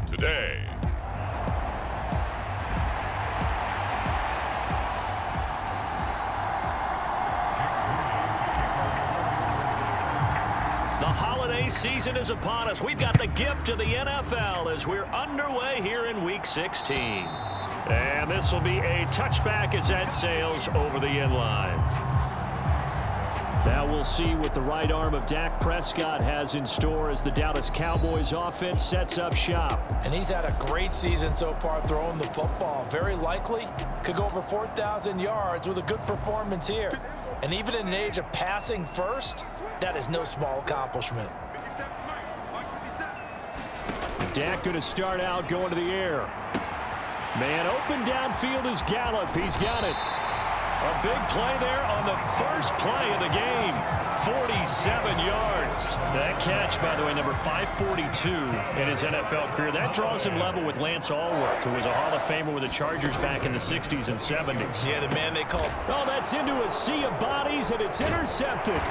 Today. The holiday season is upon us. We've got the gift of the NFL as we're underway here in Week 16. And this will be a touchback as that sails over the end line. Now we'll see what the right arm of Dak Prescott has in store as the Dallas Cowboys offense sets up shop. And he's had a great season so far throwing the football. Very likely could go over 4,000 yards with a good performance here. And even in an age of passing first, that is no small accomplishment. Dak going to start out going to the air. Man open downfield is Gallup. He's got it. A big play there on the first play of the game. 47 yards. That catch, by the way, number 542 in his NFL career. That draws him level with Lance Allworth, who was a Hall of Famer with the Chargers back in the 60s and 70s. Yeah, the man they call. Oh, that's into a sea of bodies, and it's intercepted.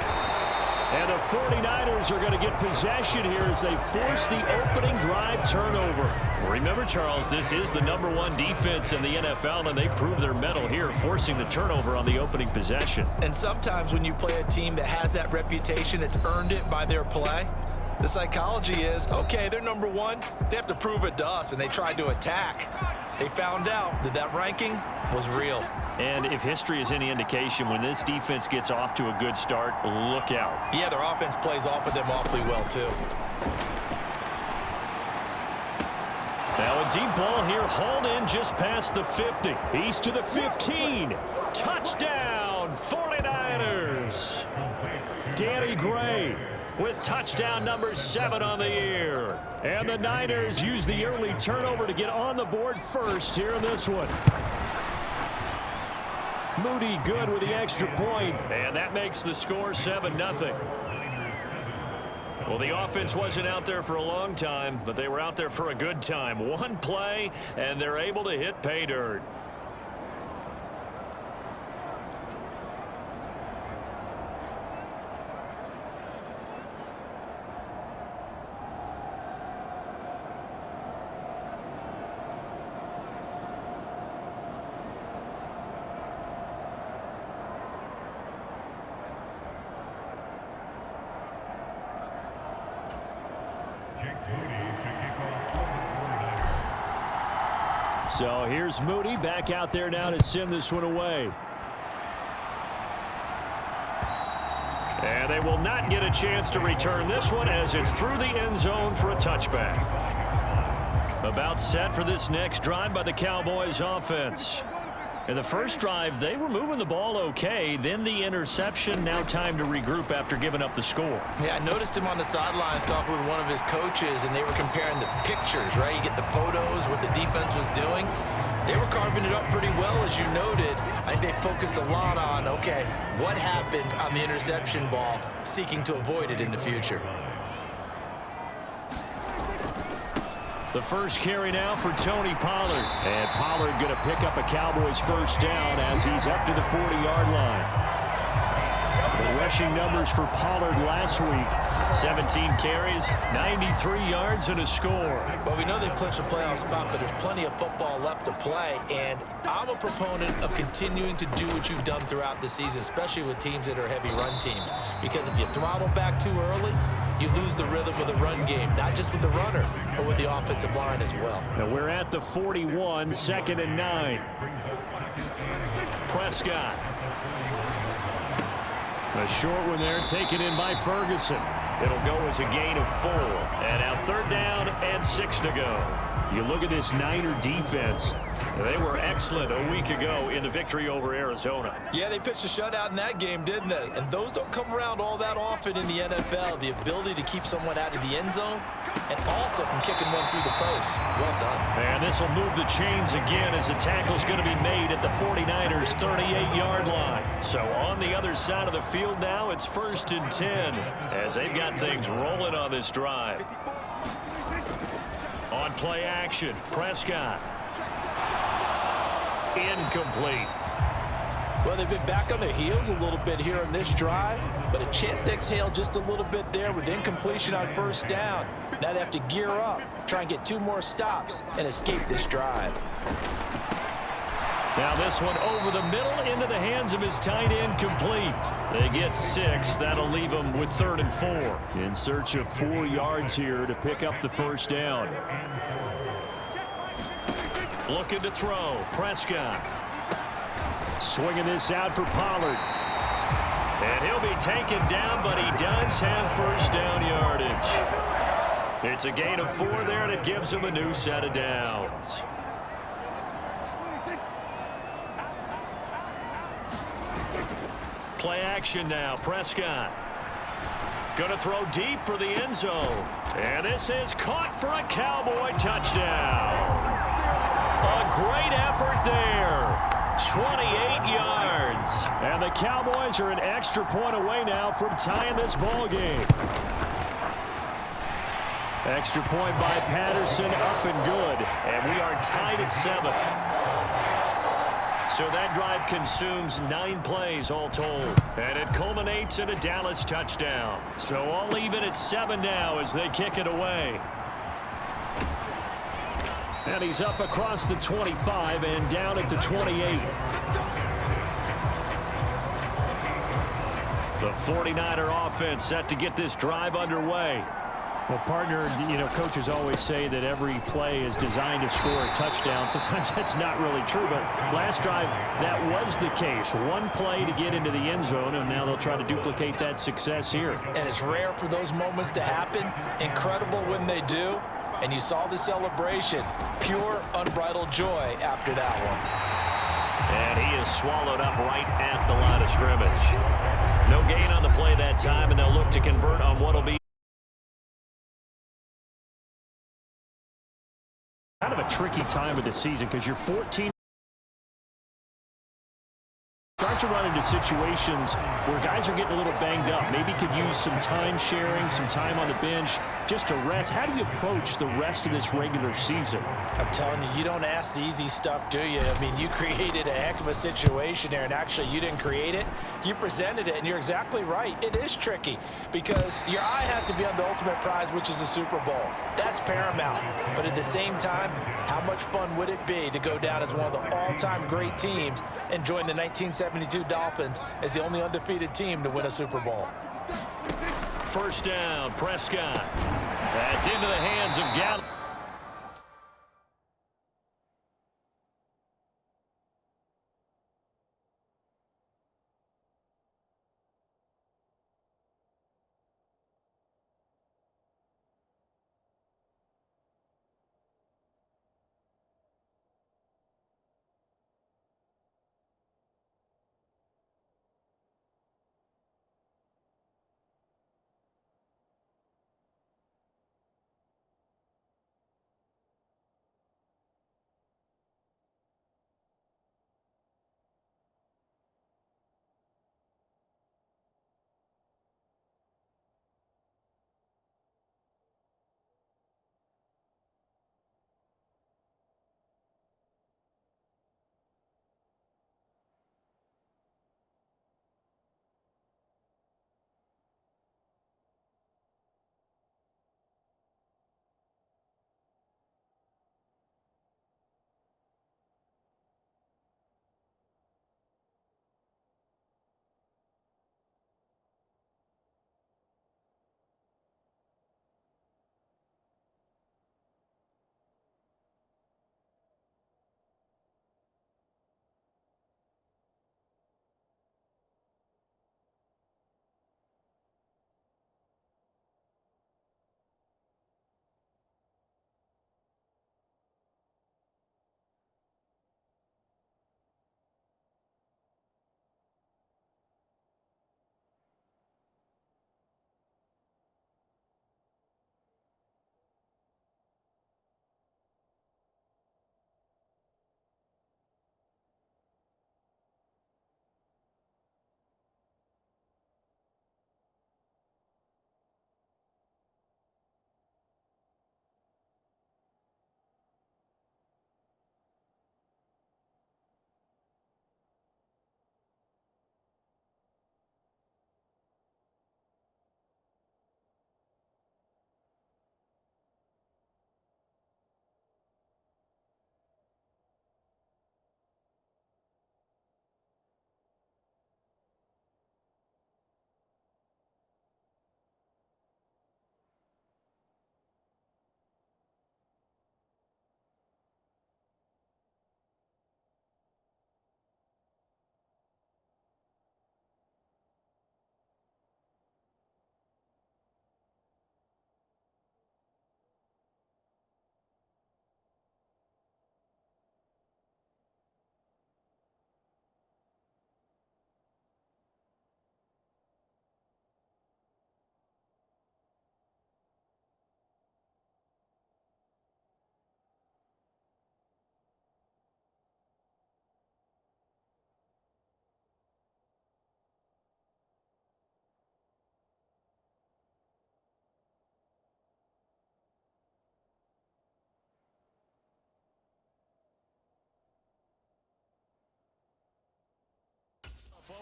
And the 49ers are going to get possession here as they force the opening drive turnover. Remember, Charles, this is the #1 defense in the NFL, and they prove their mettle here, forcing the turnover on the opening possession. And sometimes when you play a team that has that reputation, it's earned it by their play. The psychology is, okay, they're #1. They have to prove it to us, and they tried to attack. They found out that that ranking was real. And if history is any indication, when this defense gets off to a good start, look out. Yeah, their offense plays off of them awfully well, too. Now a deep ball here, hauled in just past the 50. He's to the 15. Touchdown, 49ers. Danny Gray with touchdown number 7 on the year. And the Niners use the early turnover to get on the board first here in this one. Moody good with the extra point, and that makes the score 7-0. Well, the offense wasn't out there for a long time, but they were out there for a good time. One play, and they're able to hit pay dirt. So here's Moody back out there now to send this one away. And they will not get a chance to return this one as it's through the end zone for a touchback. About set for this next drive by the Cowboys offense. In the first drive, they were moving the ball okay. Then the interception. Now time to regroup after giving up the score. Yeah, I noticed him on the sidelines talking with one of his coaches, and they were comparing the pictures, right? You get the photos, what the defense was doing. They were carving it up pretty well, as you noted. I think they focused a lot on, okay, what happened on the interception ball, seeking to avoid it in the future. The first carry now for Tony Pollard. And Pollard going to pick up a Cowboys first down as he's up to the 40-yard line. The rushing numbers for Pollard last week: 17 carries, 93 yards, and a score. Well, we know they clinched a playoff spot, but there's plenty of football left to play, and I'm a proponent of continuing to do what you've done throughout the season, especially with teams that are heavy run teams, because if you throttle back too early, you lose the rhythm of the run game, not just with the runner, but with the offensive line as well. And we're at the 41, 2nd and 9. Prescott. A short one there, taken in by Ferguson. It'll go as a gain of 4. And now 3rd down and 6 to go. You look at this Niner defense. They were excellent a week ago in the victory over Arizona. Yeah, they pitched a shutout in that game, didn't they? And those don't come around all that often in the NFL. The ability to keep someone out of the end zone and also from kicking one through the post. Well done. And this will move the chains again as the tackle's going to be made at the 49ers' 38-yard line. So on the other side of the field now, it's 1st and 10 as they've got things rolling on this drive. On play action, Prescott. Incomplete. Well, they've been back on their heels a little bit here on this drive, but a chance to exhale just a little bit there with incompletion on 1st down. Now they have to gear up, try and get 2 more stops, and escape this drive. Now this one over the middle into the hands of his tight end, complete. They get 6. That'll leave them with 3rd and 4. In search of 4 yards here to pick up the 1st down. Looking to throw. Prescott. Swinging this out for Pollard. And he'll be taken down, but he does have 1st down yardage. It's a gain of 4 there, and it gives him a new set of downs. Play action now. Prescott. Going to throw deep for the end zone. And this is caught for a Cowboy touchdown. A great effort there. 28 yards. And the Cowboys are an extra point away now from tying this ball game. Extra point by Patterson, up and good. And we are tied at 7. So that drive consumes 9 plays all told. And it culminates in a Dallas touchdown. So all even at 7 now as they kick it away. And he's up across the 25 and down at the 28. The 49er offense set to get this drive underway. Well, partner, coaches always say that every play is designed to score a touchdown. Sometimes that's not really true, but last drive, that was the case. 1 play to get into the end zone, and now they'll try to duplicate that success here. And it's rare for those moments to happen. Incredible when they do. And you saw the celebration. Pure, unbridled joy after that one. And he is swallowed up right at the line of scrimmage. No gain on the play that time, and they'll look to convert on what will be kind of a tricky time of the season because you're 14. Start to run into situations where guys are getting a little banged up. Maybe could use some time sharing, some time on the bench, just to rest. How do you approach the rest of this regular season? I'm telling you, you don't ask the easy stuff, do you? I mean, you created a heck of a situation there, and actually you didn't create it. You presented it, and you're exactly right. It is tricky because your eye has to be on the ultimate prize, which is the Super Bowl. That's paramount. But at the same time, how much fun would it be to go down as one of the all-time great teams and join the 1972 Dolphins as the only undefeated team to win a Super Bowl? 1st down, Prescott. That's into the hands of Gallup.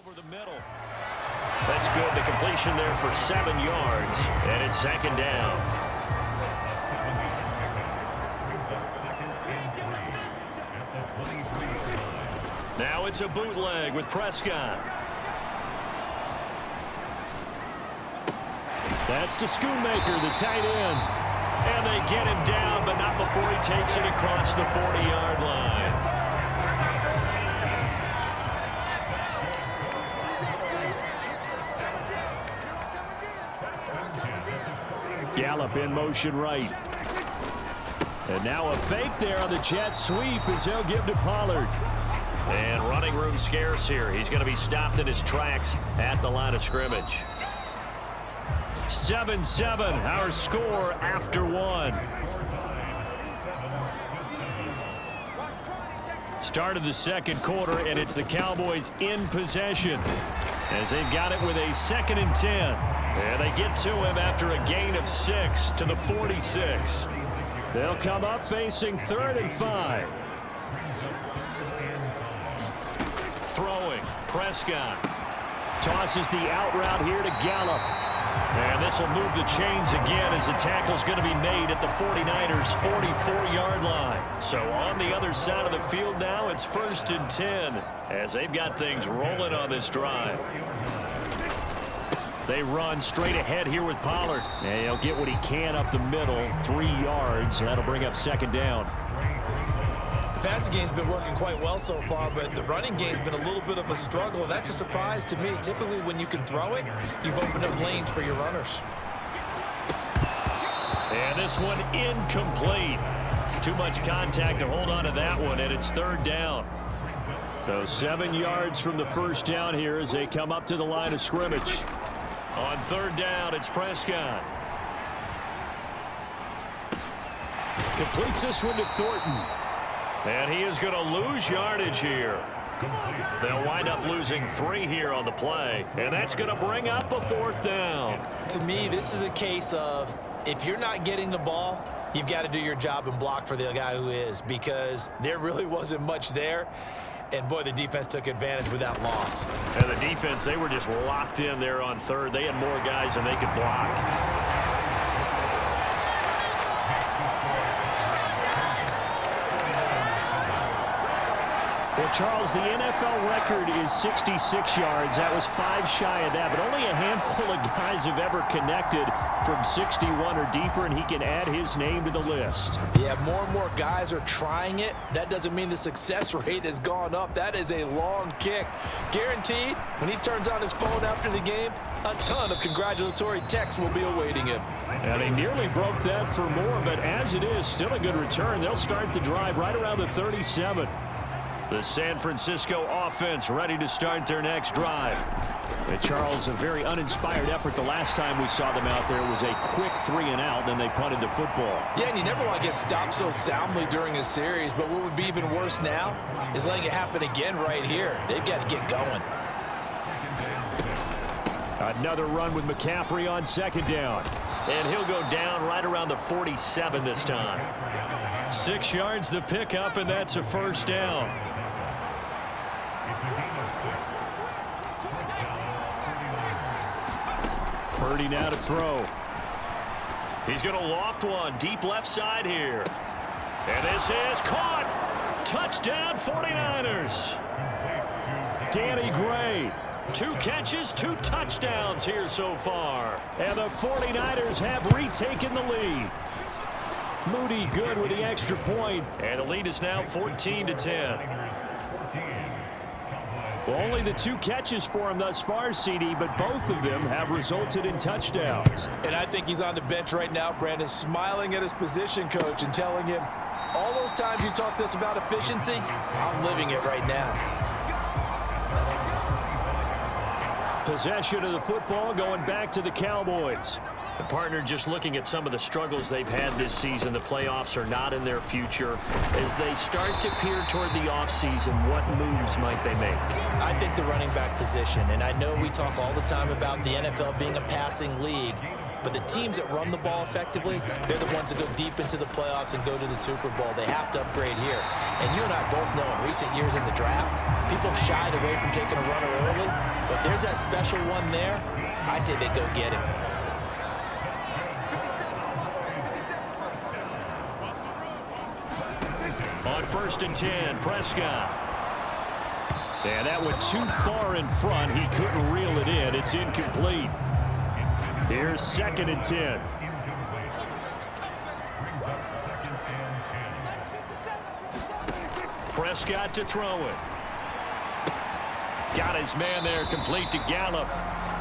over the middle. That's good. The completion there for 7 yards, and it's second down. Now it's a bootleg with Prescott. That's to Schoonmaker, the tight end. And they get him down, but not before he takes it across the 40-yard line. Gallup in motion right. And now a fake there on the jet sweep as they'll give to Pollard. And running room scarce here. He's going to be stopped in his tracks at the line of scrimmage. 7-7, our score after 1. Start of the second quarter, and it's the Cowboys in possession as they've got it with a 2nd and 10. And they get to him after a gain of 6 to the 46. They'll come up facing 3rd and 5. Throwing, Prescott. Tosses the out route here to Gallup. And this will move the chains again as the tackle's going to be made at the 49ers' 44-yard line. So on the other side of the field now, it's 1st and 10 as they've got things rolling on this drive. They run straight ahead here with Pollard. And he'll get what he can up the middle, 3 yards. That'll bring up 2nd down. The passing game's been working quite well so far, but the running game's been a little bit of a struggle. That's a surprise to me. Typically, when you can throw it, you've opened up lanes for your runners. And this one incomplete. Too much contact to hold on to that one, and it's 3rd down. So 7 yards from the first down here as they come up to the line of scrimmage. On 3rd down, it's Prescott. Completes this one to Thornton. And he is going to lose yardage here. They'll wind up losing 3 here on the play. And that's going to bring up a 4th down. To me, this is a case of if you're not getting the ball, you've got to do your job and block for the guy who is, because there really wasn't much there. And, boy, the defense took advantage with that loss. And the defense, they were just locked in there on 3rd. They had more guys than they could block. Well, Charles, the NFL record is 66 yards. That was 5 shy of that, but only a handful of guys have ever connected from 61 or deeper, and he can add his name to the list. Yeah, more and more guys are trying it. That doesn't mean the success rate has gone up. That is a long kick. Guaranteed, when he turns on his phone after the game, a ton of congratulatory texts will be awaiting him. And he nearly broke that for more, but as it is, still a good return. They'll start the drive right around the 37. The San Francisco offense ready to start their next drive. And Charles, a very uninspired effort. The last time we saw them out there was a quick 3-and-out, then they punted the football. Yeah, and you never want to get stopped so soundly during a series, but what would be even worse now is letting it happen again right here. They've got to get going. Another run with McCaffrey on 2nd down. And he'll go down right around the 47 this time. 6 yards the pickup, and that's a 1st down. Purdy now to throw. He's going to loft one deep left side here. And this is caught. Touchdown 49ers. Danny Gray. 2 catches, 2 touchdowns here so far. And the 49ers have retaken the lead. Moody good with the extra point. And the lead is now 14-10. Well, only the 2 catches for him thus far, CD, but both of them have resulted in touchdowns. And I think he's on the bench right now, Brandon, smiling at his position coach and telling him, all those times you talked to us about efficiency, I'm living it right now. Possession of the football going back to the Cowboys. The partner just looking at some of the struggles they've had this season. The playoffs are not in their future. As they start to peer toward the offseason, what moves might they make? I think the running back position, and I know we talk all the time about the NFL being a passing league, But the teams that run the ball effectively, they're the ones that go deep into the playoffs and go to the Super Bowl. They have to upgrade here. And you and I both know in recent years in the draft, people have shied away from taking a runner early. But there's that special one there. I say they go get him. On 1st and 10, Prescott. And that went too far in front. He couldn't reel it in. It's incomplete. Here's 2nd and 10. Prescott to throw it. Got his man there, complete to Gallup.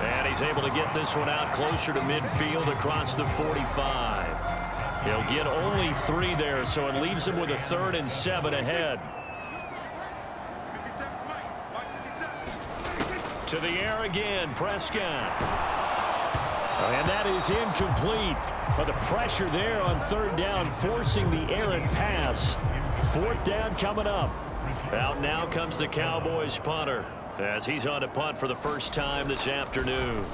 And he's able to get this one out closer to midfield across the 45. He'll get only 3 there, so it leaves him with a 3rd and 7 ahead. To the air again, Prescott. And that is incomplete. But the pressure there on 3rd down, forcing the errant pass. 4th down coming up. Out now comes the Cowboys punter, as he's on to punt for the first time this afternoon.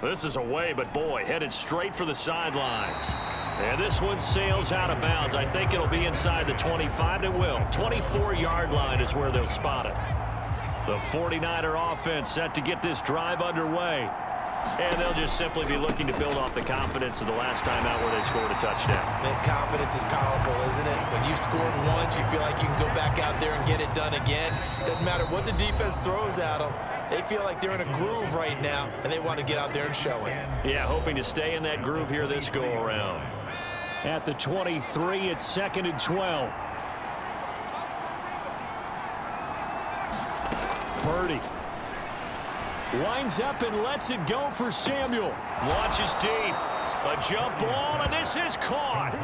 This is away, but boy, headed straight for the sidelines. And this one sails out of bounds. I think it'll be inside the 25. It will. 24-yard line is where they'll spot it. The 49er offense set to get this drive underway. And they'll just simply be looking to build off the confidence of the last time out where they scored a touchdown. Man, confidence is powerful, isn't it? When you've scored once, you feel like you can go back out there and get it done again. Doesn't matter what the defense throws at them. They feel like they're in a groove right now, and they want to get out there and show it. Yeah, hoping to stay in that groove here this go-around. At the 23, it's 2nd and 12. Purdy winds up and lets it go for Samuel. Launches deep. A jump ball, and this is caught.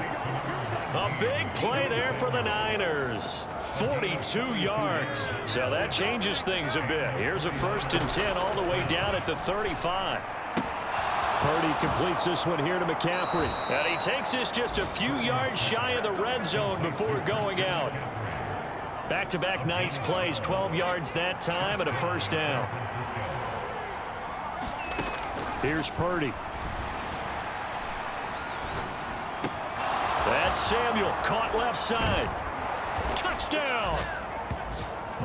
A big play there for the Niners. 42 yards. So that changes things a bit. Here's a 1st and 10 all the way down at the 35. Purdy completes this one here to McCaffrey. And he takes this just a few yards shy of the red zone before going out. Back-to-back nice plays, 12 yards that time and a 1st down. Here's Purdy. That's Samuel, caught left side. Touchdown!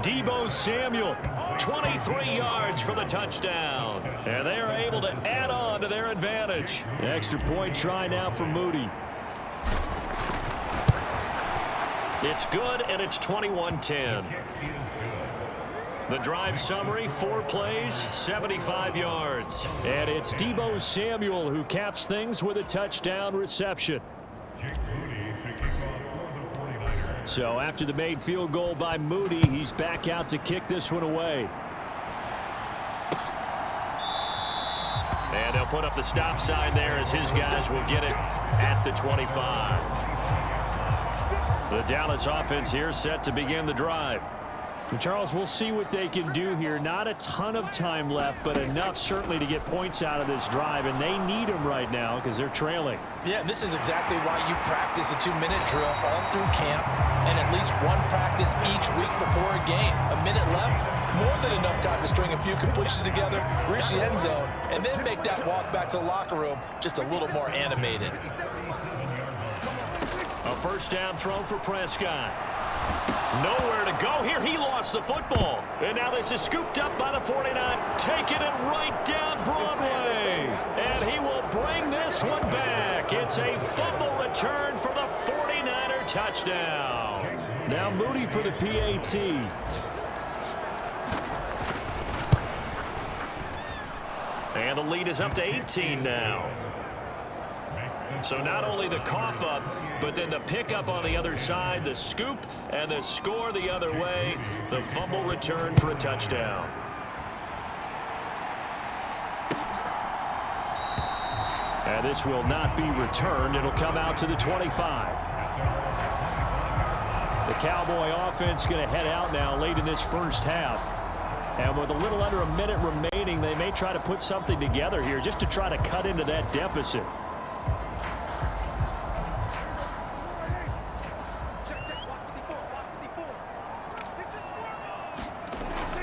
Deebo Samuel, 23 yards for the touchdown. And they are able to add on to their advantage. Extra point try now for Moody. It's good, and it's 21-10. The drive summary, 4 plays, 75 yards. And it's Deebo Samuel who caps things with a touchdown reception. So after the made field goal by Moody, he's back out to kick this one away. And they'll put up the stop sign there as his guys will get it at the 25. The Dallas offense here set to begin the drive. And Charles, we'll see what they can do here. Not a ton of time left, but enough certainly to get points out of this drive, and they need them right now because they're trailing. Yeah, this is exactly why you practice a 2-minute drill all through camp and at least one practice each week before a game. A minute left, more than enough time to string a few completions together, reach the end zone, and then make that walk back to the locker room just a little more animated. A 1st down throw for Prescott. Nowhere to go here. He lost the football. And now this is scooped up by the 49. Taking it right down Broadway. And he will bring this one back. It's a fumble return for the 49er touchdown. Now Moody for the PAT. And the lead is up to 18 now. So not only the cough up, but then the pickup on the other side, the scoop, and the score the other way. The fumble return for a touchdown. And this will not be returned. It'll come out to the 25. The Cowboy offense going to head out now late in this first half. And with a little under a minute remaining, they may try to put something together here just to try to cut into that deficit.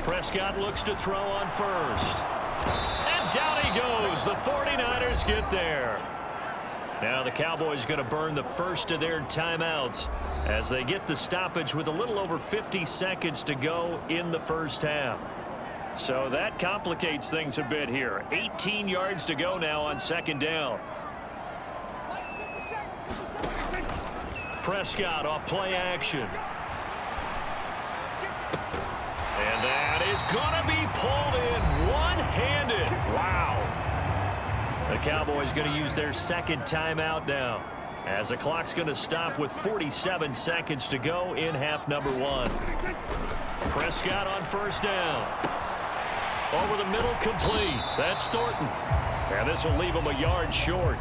Prescott looks to throw on 1st. And down he goes. The 49ers pass get there? Now the Cowboys going to burn the first of their timeouts as they get the stoppage with a little over 50 seconds to go in the first half. So that complicates things a bit here. 18 yards to go now on second down. Prescott off play action. And that is going to be pulled in one-handed. Wow. The Cowboys going to use their second timeout now as the clock's going to stop with 47 seconds to go in half number one. Prescott on first down. Over the middle, complete. That's Thornton. And this will leave him a yard short.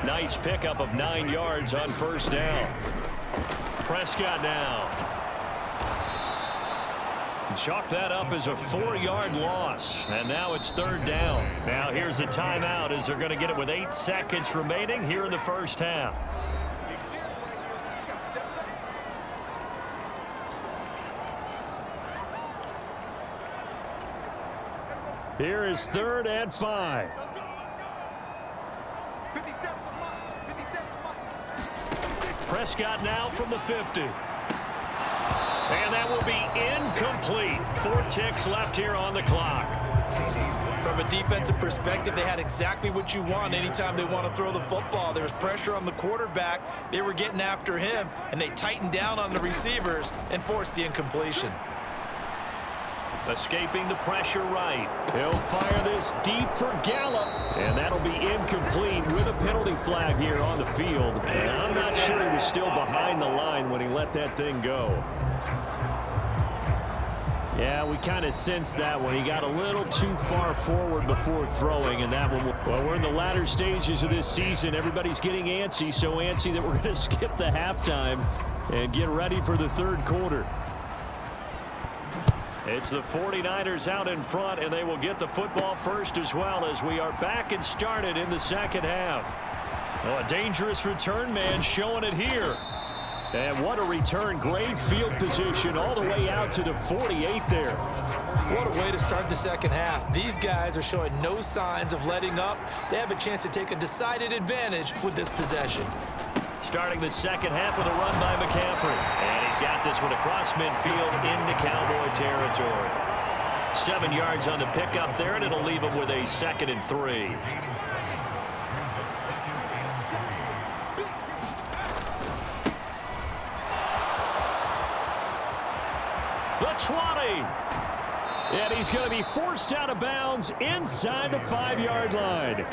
Nice pickup of 9 yards on first down. Prescott now. Chalk that up as a 4-yard loss. And now it's third down. Now here's a timeout as they're going to get it with 8 seconds remaining here in the first half. Here is 3rd and 5. Prescott now from the 50. And that will be incomplete. 4 ticks left here on the clock. From a defensive perspective, they had exactly what you want anytime they want to throw the football. There was pressure on the quarterback. They were getting after him, and they tightened down on the receivers and forced the incompletion. Escaping the pressure right. He'll fire this deep for Gallup. And that'll be incomplete with a penalty flag here on the field. And I'm not sure he was still behind the line when he let that thing go. Yeah, we kind of sensed that one. He got a little too far forward before throwing, and that one. Well, we're in the latter stages of this season. Everybody's getting antsy, so antsy that we're going to skip the halftime and get ready for the third quarter. It's the 49ers out in front, and they will get the football first as well as we are back and started in the second half. Oh, a dangerous return man showing it here. And what a return. Great field position all the way out to the 48 there. What a way to start the second half. These guys are showing no signs of letting up. They have a chance to take a decided advantage with this possession. Starting the second half with a run by McCaffrey. And he's got this one across midfield into Cowboy territory. 7 yards on the pickup there, and it'll leave him with a 2nd and 3. The 20. And he's going to be forced out of bounds inside the 5-yard line.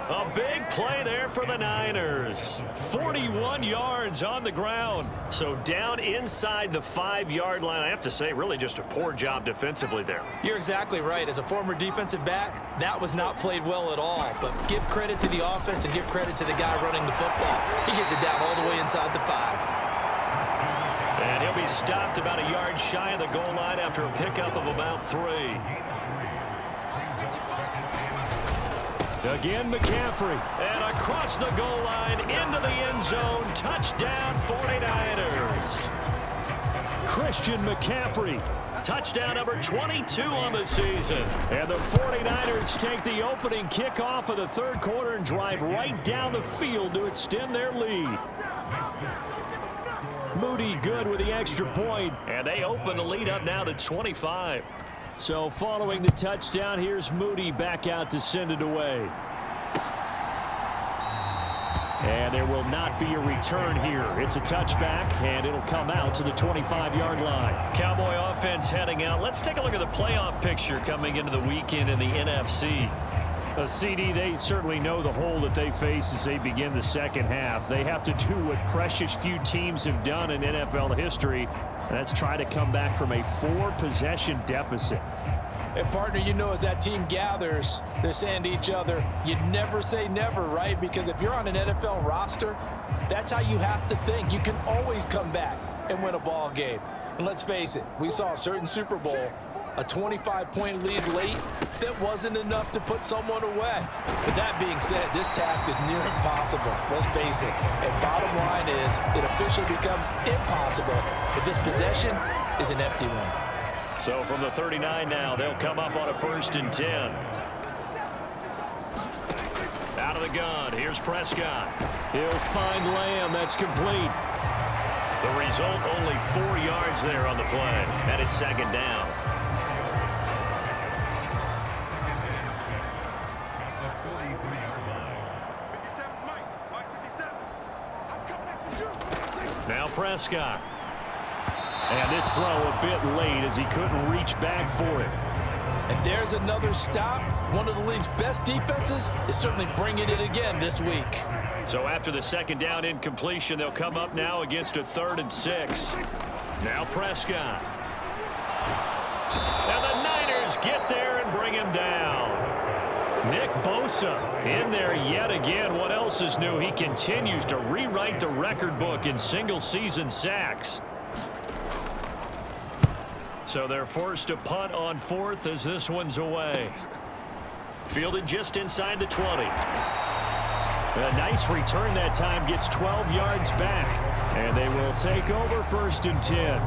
A big play there for the Niners. 41 yards on the ground. So down inside the 5-yard line. I have to say, really just a poor job defensively there. You're exactly right. As a former defensive back, that was not played well at all. But give credit to the offense and give credit to the guy running the football. He gets it down all the way inside the 5. And he'll be stopped about a yard shy of the goal line after a pickup of about 3. Again, McCaffrey. And across the goal line into the end zone. Touchdown 49ers. Christian McCaffrey. Touchdown number 22 on the season. And the 49ers take the opening kickoff of the third quarter and drive right down the field to extend their lead. Moody good with the extra point. And they open the lead up now to 25. So following the touchdown, here's Moody back out to send it away. And there will not be a return here. It's a touchback, and it'll come out to the 25-yard line. Cowboy offense heading out. Let's take a look at the playoff picture coming into the weekend in the NFC. CD, they certainly know the hole that they face as they begin the second half. They have to do what precious few teams have done in NFL history. That's try to come back from a 4-possession deficit. And, partner, you know, as that team gathers, they're saying to each other, you never say never, right? Because if you're on an NFL roster, that's how you have to think. You can always come back and win a ball game. And let's face it, we saw a certain Super Bowl, a 25-point lead late that wasn't enough to put someone away. But that being said, this task is near impossible. Let's face it. And bottom line is, it officially becomes impossible if this possession is an empty one. So from the 39 now, they'll come up on a 1st and 10. Out Out of the gun, here's Prescott. He'll find Lamb. That's complete. The result, only 4 yards there on the play, and it's second down. Now Prescott. And this throw a bit late as he couldn't reach back for it. And there's another stop. One of the league's best defenses is certainly bringing it again this week. So after the second down incompletion, they'll come up now against a 3rd and 6. Now Prescott. And the Niners get there and bring him down. Nick Bosa in there yet again. What else is new? He continues to rewrite the record book in single-season sacks. So they're forced to punt on 4th as this one's away. Fielded just inside the 20. A nice return that time, gets 12 yards back. And they will take over 1st and 10.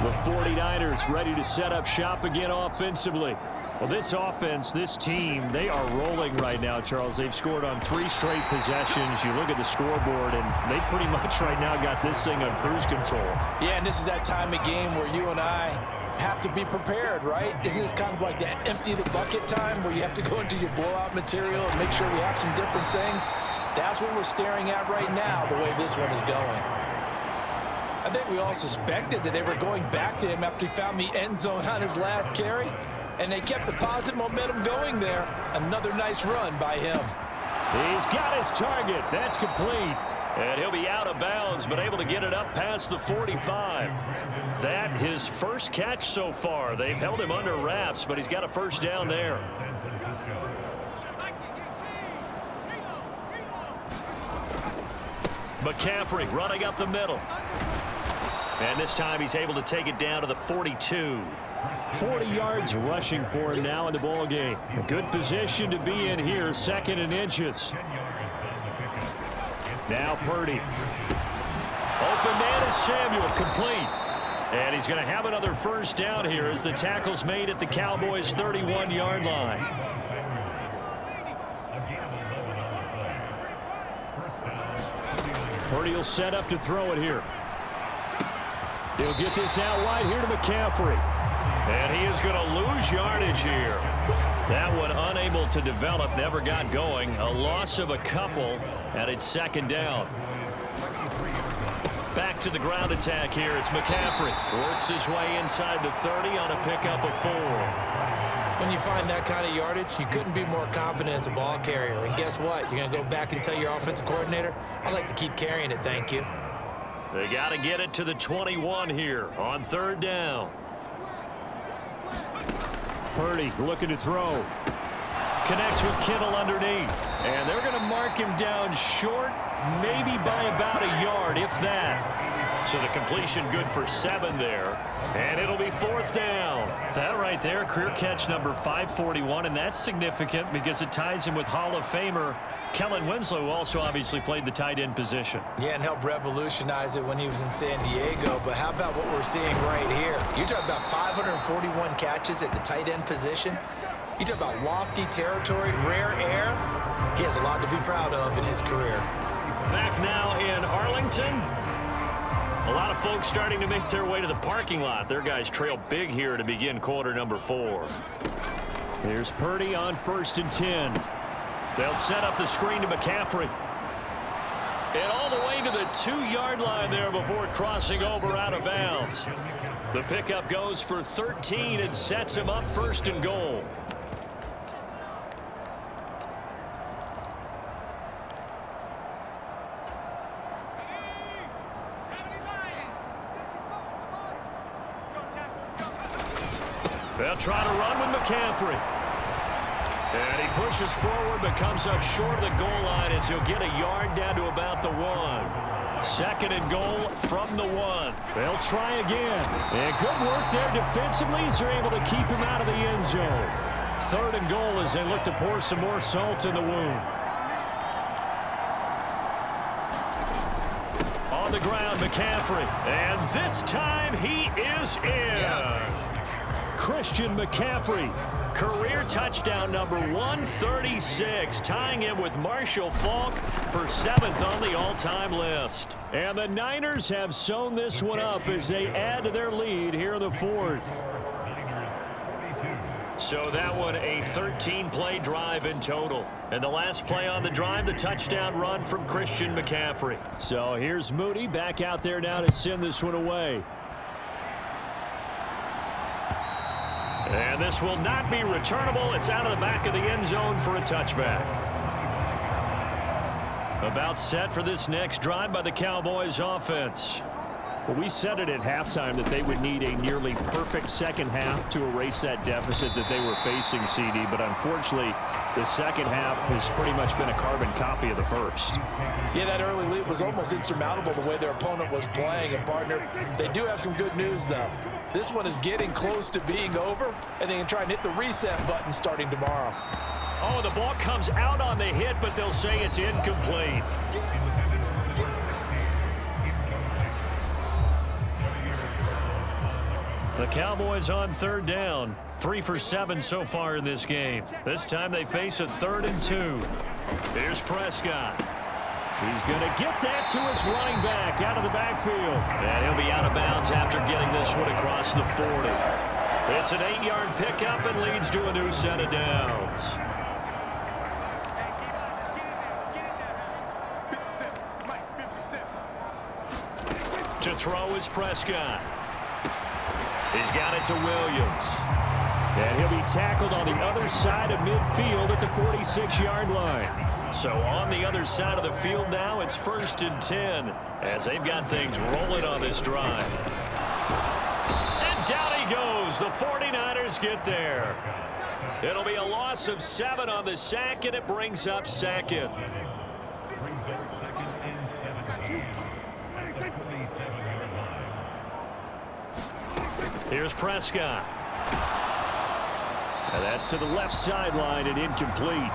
The 49ers ready to set up shop again offensively. Well, this offense, this team, they are rolling right now, Charles. They've scored on 3 straight possessions. You look at the scoreboard, and they pretty much right now got this thing on cruise control. Yeah, and this is that time of game where you and I have to be prepared, right? Isn't this kind of like that empty the bucket time where you have to go into your blowout material and make sure we have some different things? That's what we're staring at right now, the way this one is going. I think we all suspected that they were going back to him after he found the end zone on his last carry, and they kept the positive momentum going there. Another nice run by him. He's got his target. That's complete. And he'll be out of bounds, but able to get it up past the 45. That his first catch so far. They've held him under wraps, but he's got a first down there. McCaffrey running up the middle. And this time he's able to take it down to the 42. 40 yards rushing for him now in the ball game. A good position to be in here, 2nd and inches. Now Purdy. Open man is Samuel, complete. And he's going to have another first down here as the tackle's made at the Cowboys' 31-yard line. Purdy will set up to throw it here. He'll get this out wide here to McCaffrey. And he is going to lose yardage here. That one unable to develop, never got going. A loss of a couple, and it's second down. Back to the ground attack here. It's McCaffrey. Works his way inside the 30 on a pickup of 4. When you find that kind of yardage, you couldn't be more confident as a ball carrier. And guess what? You're going to go back and tell your offensive coordinator, I'd like to keep carrying it, thank you. They got to get it to the 21 here on 3rd down. Purdy looking to throw. Connects with Kittle underneath. And they're going to mark him down short, maybe by about a yard, if that. So the completion good for 7 there. And it'll be 4th down. That right there, career catch number 541, and that's significant because it ties him with Hall of Famer Kellen Winslow, who also obviously played the tight end position. Yeah, and helped revolutionize it when he was in San Diego. But how about what we're seeing right here? You're talking about 541 catches at the tight end position. You talk about lofty territory, rare air. He has a lot to be proud of in his career. Back now in Arlington. A lot of folks starting to make their way to the parking lot. Their guys trail big here to begin quarter number 4. Here's Purdy on 1st and 10. They'll set up the screen to McCaffrey. And all the way to the 2-yard line there before crossing over out of bounds. The pickup goes for 13 and sets him up 1st and goal. They'll try to run with McCaffrey. And he pushes forward but comes up short of the goal line as he'll get a yard down to about the 1. 2nd and goal from the 1. They'll try again. And good work there defensively as they're able to keep him out of the end zone. 3rd and goal as they look to pour some more salt in the wound. On the ground, McCaffrey. And this time he is in. Yes. Christian McCaffrey career touchdown number 136, tying him with Marshall Faulk for 7th on the all-time list. And the Niners have sewn this one up as they add to their lead here in the 4th. So that one a 13-play drive in total. And the last play on the drive, the touchdown run from Christian McCaffrey. So here's Moody back out there now to send this one away. And this will not be returnable. It's out of the back of the end zone for a touchback. About set for this next drive by the Cowboys offense. Well, we said it at halftime that they would need a nearly perfect second half to erase that deficit that they were facing, CD. But unfortunately, the second half has pretty much been a carbon copy of the first. Yeah, that early lead was almost insurmountable the way their opponent was playing. And, partner, they do have some good news, though. This one is getting close to being over, and they can try and hit the reset button starting tomorrow. Oh, the ball comes out on the hit, but they'll say it's incomplete. The Cowboys on 3rd down. 3 for 7 so far in this game. This time they face a 3rd and 2. Here's Prescott. He's going to get that to his running back out of the backfield. And he'll be out of bounds after getting this one across the 40. It's an 8-yard pickup and leads to a new set of downs. To throw is Prescott. He's got it to Williams. And he'll be tackled on the other side of midfield at the 46-yard line. So on the other side of the field now, it's 1st and 10 as they've got things rolling on this drive. And down he goes. The 49ers get there. It'll be a loss of 7 on the sack, and it brings up 2nd. Here's Prescott. And that's to the left sideline and incomplete.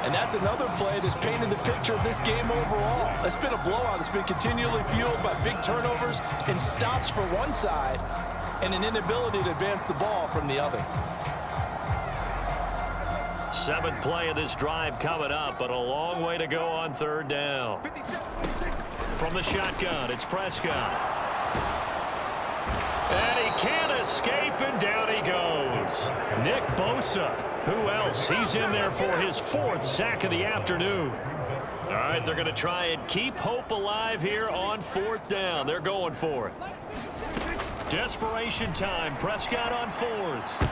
And that's another play that's painted the picture of this game overall. It's been a blowout. It's been continually fueled by big turnovers and stops for one side and an inability to advance the ball from the other. 7th play of this drive coming up, but a long way to go on 3rd down. From the shotgun, it's Prescott. And he can't escape, and down he goes. Nick Bosa. Who else? He's in there for his 4th sack of the afternoon. All right, they're going to try and keep hope alive here on 4th down. They're going for it. Desperation time. Prescott on 4th.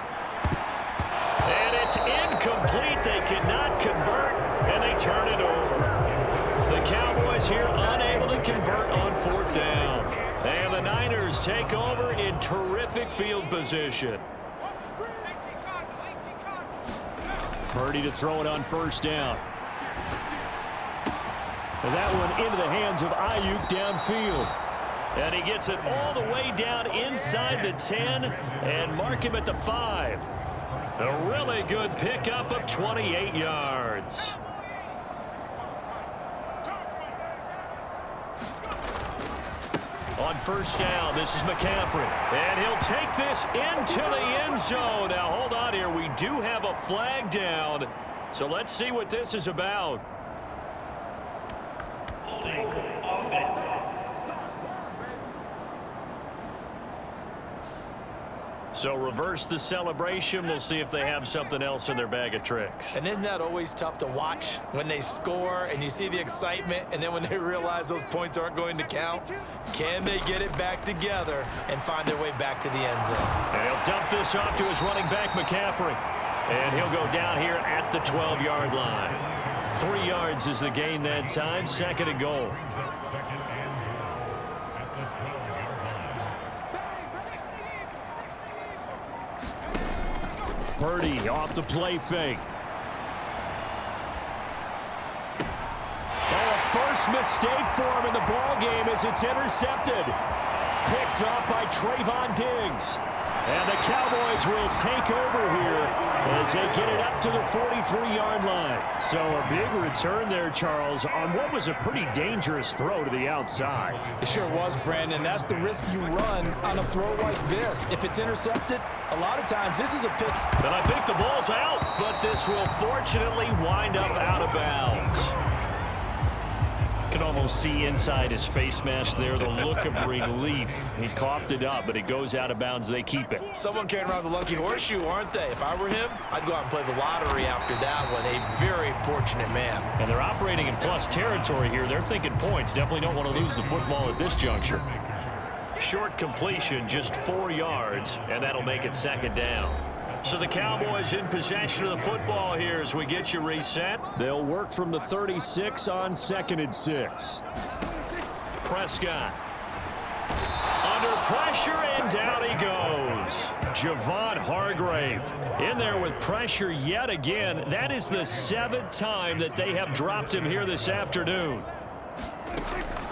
And it's incomplete. They cannot convert, and they turn it over. The Cowboys here unable to convert on 4th down. And the Niners take over in terrific field position. Purdy to throw it on 1st down. And that one into the hands of Ayuk downfield. And he gets it all the way down inside the 10 and mark him at the 5. A really good pickup of 28 yards. On 1st down, this is McCaffrey. And he'll take this into the end zone. Now, hold on here. We do have a flag down. So let's see what this is about. So reverse the celebration. We'll see if they have something else in their bag of tricks. And isn't that always tough to watch when they score and you see the excitement, and then when they realize those points aren't going to count? Can they get it back together and find their way back to the end zone? And he'll dump this off to his running back, McCaffrey. And he'll go down here at the 12-yard line. 3 yards is the gain that time. 2nd and goal. Purdy off the play fake. Oh, a first mistake for him in the ball game as it's intercepted. Picked up by Trayvon Diggs. And the Cowboys will take over here as they get it up to the 43-yard line. So a big return there, Charles, on what was a pretty dangerous throw to the outside. It sure was, Brandon. That's the risk you run on a throw like this. If it's intercepted, a lot of times this is a pick. And I think the ball's out, but this will fortunately wind up out of bounds. You can almost see inside his face mask there the look of relief. He coughed it up, but it goes out of bounds. They keep it. Someone carrying around the lucky horseshoe, aren't they? If I were him, I'd go out and play the lottery after that one. A very fortunate man. And they're operating in plus territory here. They're thinking points. Definitely don't want to lose the football at this juncture. Short completion, just 4 yards, and that'll make it second down. So the Cowboys in possession of the football here as we get you reset. They'll work from the 36 on 2nd and 6. Prescott. Under pressure, and down he goes. Javon Hargrave in there with pressure yet again. That is the 7th time that they have dropped him here this afternoon.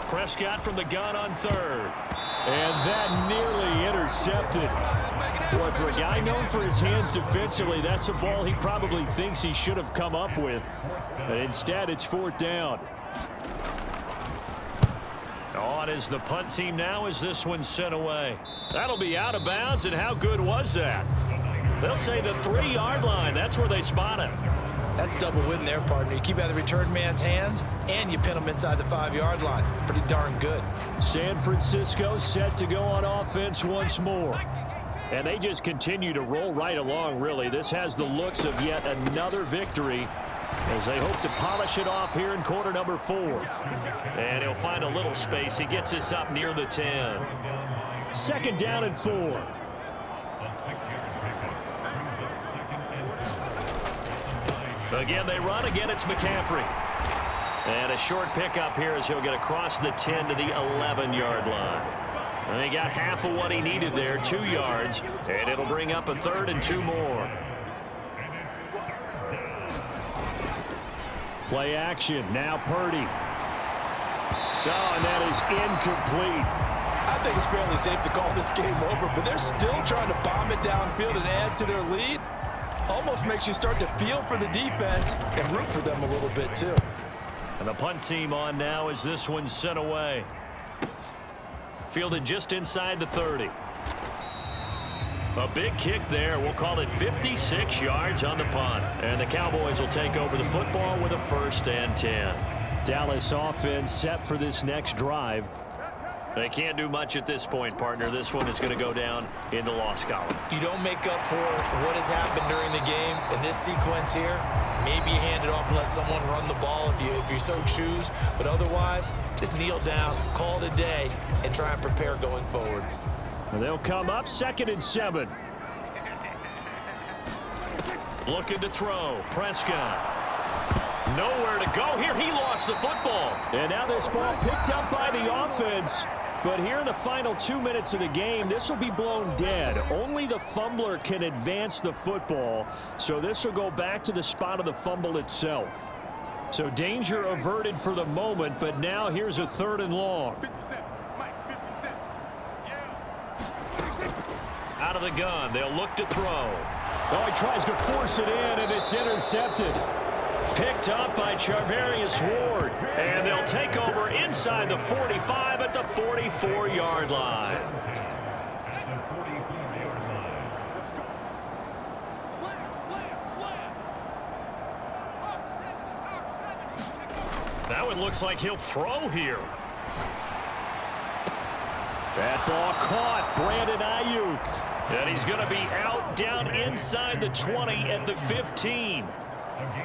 Prescott from the gun on 3rd. And that nearly intercepted. Boy, for a guy known for his hands defensively, that's a ball he probably thinks he should have come up with. But instead, it's 4th down. On is the punt team now as this one's sent away. That'll be out of bounds, and how good was that? They'll say the 3-yard line. That's where they spot him. That's double win there, partner. You keep out of the return man's hands, and you pin him inside the 5-yard line. Pretty darn good. San Francisco set to go on offense once more. And they just continue to roll right along, really. This has the looks of yet another victory as they hope to polish it off here in quarter number 4. And he'll find a little space. He gets us up near the 10. 2nd down and 4. Again, they run. Again, it's McCaffrey. And a short pickup here as he'll get across the 10 to the 11-yard line. And he got half of what he needed there, 2 yards, and it'll bring up a 3rd and 2 more. Play action, now Purdy. Oh, and that is incomplete. I think it's fairly safe to call this game over, but they're still trying to bomb it downfield and add to their lead. Almost makes you start to feel for the defense and root for them a little bit, too. And the punt team on now as this one's sent away. Fielded just inside the 30. A big kick there. We'll call it 56 yards on the punt. And the Cowboys will take over the football with a 1st and 10. Dallas offense set for this next drive. They can't do much at this point, partner. This one is going to go down in the loss column. You don't make up for what has happened during the game in this sequence here. Maybe you hand it off and let someone run the ball if you so choose. But otherwise, just kneel down, call it a day, and try and prepare going forward. And they'll come up 2nd and 7. Looking to throw. Prescott. Nowhere to go here. He lost the football. And now this ball picked up by the offense. But here in the final 2 minutes of the game, this will be blown dead. Only the fumbler can advance the football. So this will go back to the spot of the fumble itself. So danger averted for the moment, but now here's a 3rd and long. Out of the gun, they'll look to throw. Oh, he tries to force it in, and it's intercepted. Picked up by Charvarius Ward. And they'll take over inside the 45 at the 44-yard line. That one looks like he'll throw here. That ball caught. Brandon Ayuk. And he's going to be out down inside the 20 at the 15.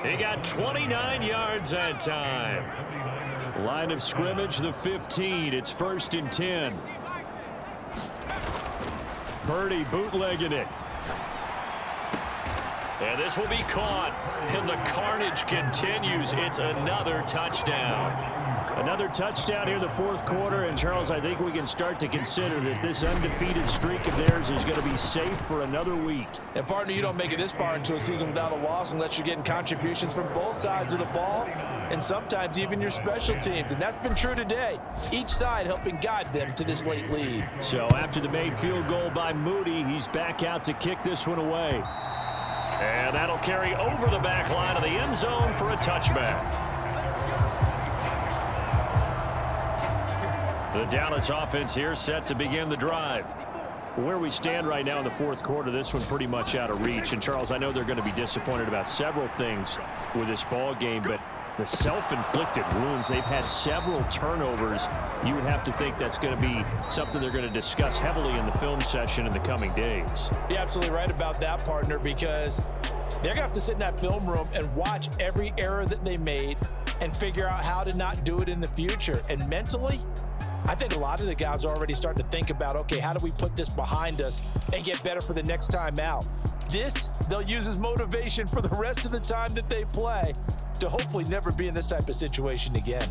He got 29 yards that time. Line of scrimmage, the 15. It's 1st and 10. Purdy bootlegging it. And this will be caught. And the carnage continues. It's another touchdown. Another touchdown here in the fourth quarter, and Charles, I think we can start to consider that this undefeated streak of theirs is going to be safe for another week. And partner, you don't make it this far into a season without a loss unless you're getting contributions from both sides of the ball and sometimes even your special teams, and that's been true today. Each side helping guide them to this late lead. So after the made field goal by Moody, he's back out to kick this one away. And that'll carry over the back line of the end zone for a touchback. The Dallas offense here set to begin the drive. Where we stand right now in the fourth quarter, this one pretty much out of reach. And, Charles, I know they're going to be disappointed about several things with this ball game, but the self-inflicted wounds, they've had several turnovers. You would have to think that's going to be something they're going to discuss heavily in the film session in the coming days. You're absolutely right about that, partner, because they're going to have to sit in that film room and watch every error that they made and figure out how to not do it in the future. And mentally, I think a lot of the guys are already starting to think about, okay, how do we put this behind us and get better for the next time out? This, they'll use as motivation for the rest of the time that they play to hopefully never be in this type of situation again.